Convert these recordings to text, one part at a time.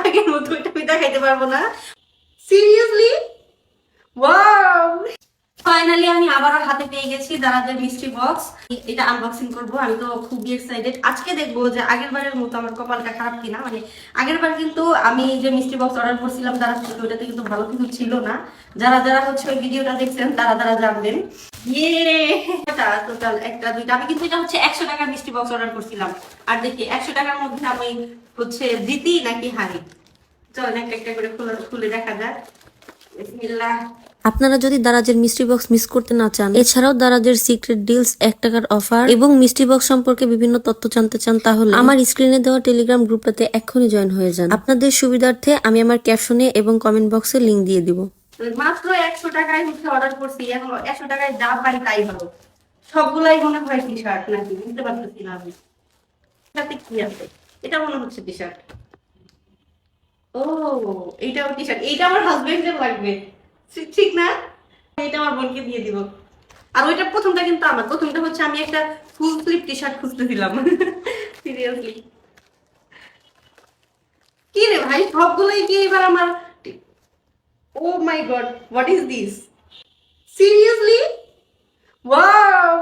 আগের মতো এটা আমি দেখাইতে পারবো না। সিরিয়াসলি ওয়াও, ফাইনালি আমি আবারও হাতে পেয়ে গেছি দারাজের মিষ্টি বক্স। এটা আনবক্সিং করব, আমি তো খুবই এক্সাইটেড। আজকে দেখবো যে আগের বারের মতো আমার কপালটা খারাপ কিনা। মানে আগের বার কিন্তু আমি যে মিষ্টি বক্স অর্ডার করছিলাম দারাজ থেকে, ওটাতে কিন্তু ভালো কিছু ছিল না। যারা যারা হচ্ছে ওই ভিডিওটা দেখছেন তারা তারা জানবেন। ইয়ে টোটাল একটা দুইটা, আমি কিন্তু এটা হচ্ছে 100 টাকার মিষ্টি বক্স অর্ডার করছিলাম। আর দেখি 100 টাকার মধ্যে আমি হচ্ছে জিতি নাকি হারি। চলেন একটা একটা করে খুলে দেখা যাক। বিসমিল্লাহ। আপনারা যদি দারাজের মিষ্টি বক্স মিস করতে না চান, এছাড়াও দারাজের সিক্রেট ডিলস, 1 টাকার অফার এবং মিষ্টি বক্স সম্পর্কে বিভিন্ন তথ্য জানতে চান, তাহলে আমার স্ক্রিনে দেওয়া টেলিগ্রাম গ্রুপটাতে এক্ষুনি জয়েন হয়ে যান। আপনাদের সুবিধার্থে আমি আমার ক্যাপশনে এবং কমেন্ট বক্সে লিংক দিয়ে দিব। মাত্র 100 টাকায় হচ্ছে অর্ডার করছি। এখন 100 টাকায় যা পারি তাই ভালো। সবগুলাই মনে হয় টি শার্ট নাকি, বুঝতে পারতেছি না আমি। সাথে কি আছে? এটা মনে হচ্ছে টি শার্ট। ও, এইটাও টি শার্ট। এইটা আমার হাজবেন্ডের লাগবে, ঠিক না? এটা আমার বোনকে দিয়ে দিব। আর ওইটা প্রথমটা কিন্তু আমার, প্রথমটা হচ্ছে আমি একটা ফুল স্লিভ টি শার্ট খুঁজতেছিলাম। সিরিয়াসলি কি রে ভাই, সবগুলোই কি এবার আমার? Oh my God, what is this? Seriously wow,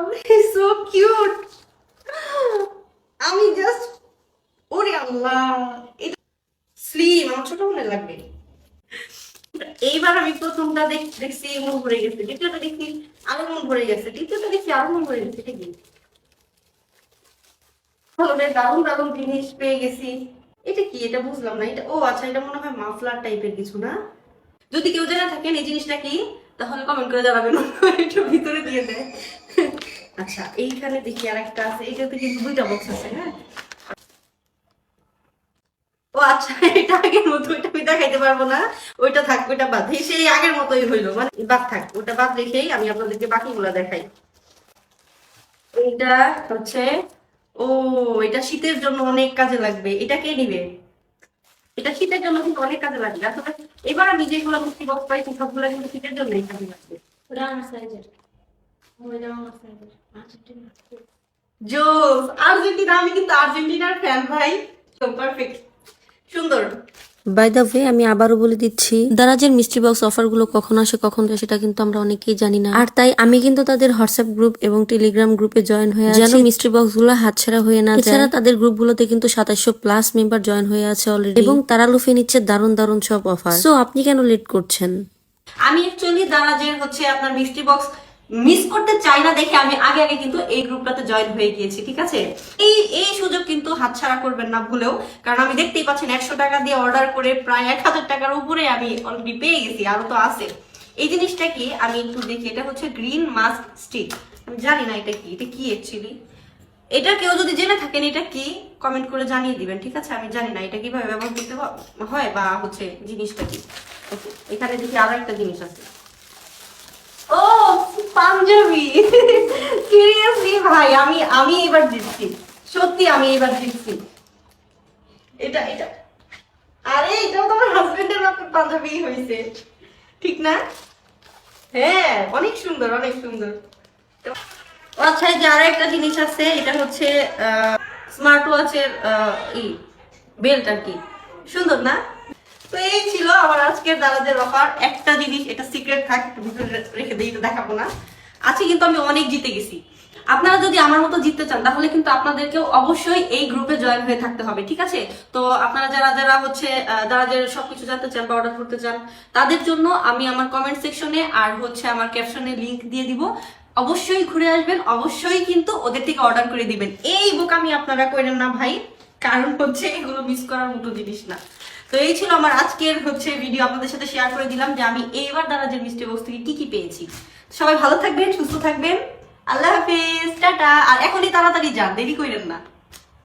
so cute. আমি জাস্ট, ওরে আল্লাহ, এটা স্লিম, আমার ছোট মনে লাগবে। এইবার আমি প্রথমটা দেখছি মন ভরে গেছে, দ্বিতীয়টা দেখছি আরো মন ভরে গেছে, তৃতীয়টা দেখছি আরো মন ভরে গেছে। এটা কি ভালো রে, দারুণ দারুণ জিনিস পেয়ে গেছি। এটা কি, এটা বুঝলাম না। এটা, ও আচ্ছা, এটা মনে হয় মাফলার টাইপের কিছু না? যদি কেউ জেনে থাকেন এই জিনিসটা কি, তাহলে কমেন্ট করে জানাবেন, একটু ভিতরে দিয়ে দেয়। আচ্ছা, এইখানে দেখি আর একটা আছে। এটাতে কিন্তু দুইটা বক্স আছে। হ্যাঁ, ও আচ্ছা, এটা আগের মতো, এটা আমি দেখাইতে পারবো না। ওইটা থাক, ওইটা বাদ, সেই আগের মতোই হইলো, মানে বাদ থাক, ওটা বাদ রেখেই আমি আপনাদেরকে বাকিগুলা দেখাই। এইটা হচ্ছে, ও, এটা শীতের জন্য অনেক কাজে লাগবে। এটা কে নিবে? এটা শীতের জন্য কিন্তু অনেক কাজে লাগবে আসলে। এবার আমি যেগুলো মিষ্টি বক্স পাইছি সবগুলো কিন্তু শীতের জন্যই কাজে লাগবে। জোস, আর্জেন্টিনা, আমি কিন্তু আর্জেন্টিনার ফ্যান ভাই। পারফেক্ট, সুন্দর। বাই দ্য ওয়ে, আমি আবারও বলে দিচ্ছি, দারাজের মিষ্টি বক্স অফার গুলো কখন আসে কখন যায় সেটা কিন্তু আমরা অনেকেই জানি না। আর তাই আমি কিন্তু তাদের হোয়াটসঅ্যাপ গ্রুপ এবং টেলিগ্রাম গ্রুপে জয়েন হয়ে আছি, যেন মিষ্টি বক্স গুলো হাতছাড়া হয়ে না যায়। এছাড়া তাদের গ্রুপগুলোতে কিন্তু 2700+ মেম্বার জয়েন হয়ে আছে অলরেডি, এবং তারা লুফে নিচ্ছে দারুণ দারুণ সব অফার। সো আপনি কেন লেট করছেন? আমি অ্যাকচুয়ালি দারাজের হচ্ছে আপনার মিষ্টি বক্স মিস করতে চাই না দেখে আমি আগে আগে কিন্তু এই গ্রুপটাতে জয়েন হয়ে গিয়েছি, ঠিক আছে? এই সুযোগ কিন্তু হাতছাড়া করবেন না ভুলেও, কারণ আমি দেখতেই পাচ্ছেন 100 টাকা দিয়ে অর্ডার করে প্রায় 1000 টাকার উপরে আমি অলরেডি পেয়ে গেছি, আরো তো আছে। এই জিনিসটা কি আমি একটু দেখি। এটা হচ্ছে গ্রিন মাস্ক স্টিক। আমি জানি না এটা কি, এটা কি অ্যাকচুয়ালি। এটা কেউ যদি জেনে থাকেন এটা কি, কমেন্ট করে জানিয়ে দিবেন, ঠিক আছে? আমি জানি না এটা কিভাবে ব্যবহার করতে হয় বা হচ্ছে জিনিসটা কি। ওকে, এখানে দেখি আরো একটা জিনিস আছে। ও, পাঞ্জাবি। সিরিয়াসলি ভাই, আমি এবার জিতছি, সত্যি আমি এবার জিতছি। এটা এটা আরে, এটাও তো আমার হাজবেন্ডের পাঞ্জাবি হয়েছে, ঠিক না? হ্যাঁ, অনেক সুন্দর, অনেক সুন্দর। ও আচ্ছা, এই যে আরো একটা জিনিস আছে, এটা হচ্ছে স্মার্ট ওয়াচের বেল্ট আর কি। সুন্দর না? তো এই ছিল আমার আজকের দাদাদের অফার। একটা জিনিস, এটা সিক্রেট থাক, ভিতরে রেখে দিই, এটা দেখাবো না। আজকে কিন্তু আমি অনেক জিতে গেছি। আপনারা যদি আমার মতো জিততে চান তাহলে কিন্তু আপনাদেরকেও অবশ্যই এই গ্রুপে জয়েন হয়ে থাকতে হবে, ঠিক আছে? তো আপনারা যারা যারা হচ্ছে দাদাদের সবকিছু জানতে চান বা অর্ডার করতে চান, তাদের জন্য আমি আমার কমেন্ট সেকশনে আর হচ্ছে আমার ক্যাপশনে লিংক দিয়ে দিব। অবশ্যই ঘুরে আসবেন, অবশ্যই কিন্তু ওদের থেকে অর্ডার করে দিবেন। এই বোকামি আপনারা করেন না ভাই, কারণ হচ্ছে এগুলো মিস করার মতো জিনিস না। তো এই ছিল আমার আজকের হচ্ছে ভিডিও, আপনাদের সাথে শেয়ার করে দিলাম যে আমি এইবার দারাজের মিষ্টি বক্স থেকে কি কি পেয়েছি। সবাই ভালো থাকবেন, সুস্থ থাকবেন, আল্লাহ হাফেজ, টাটা। আর এখনই তাড়াতাড়ি যান, দেরি করেন না।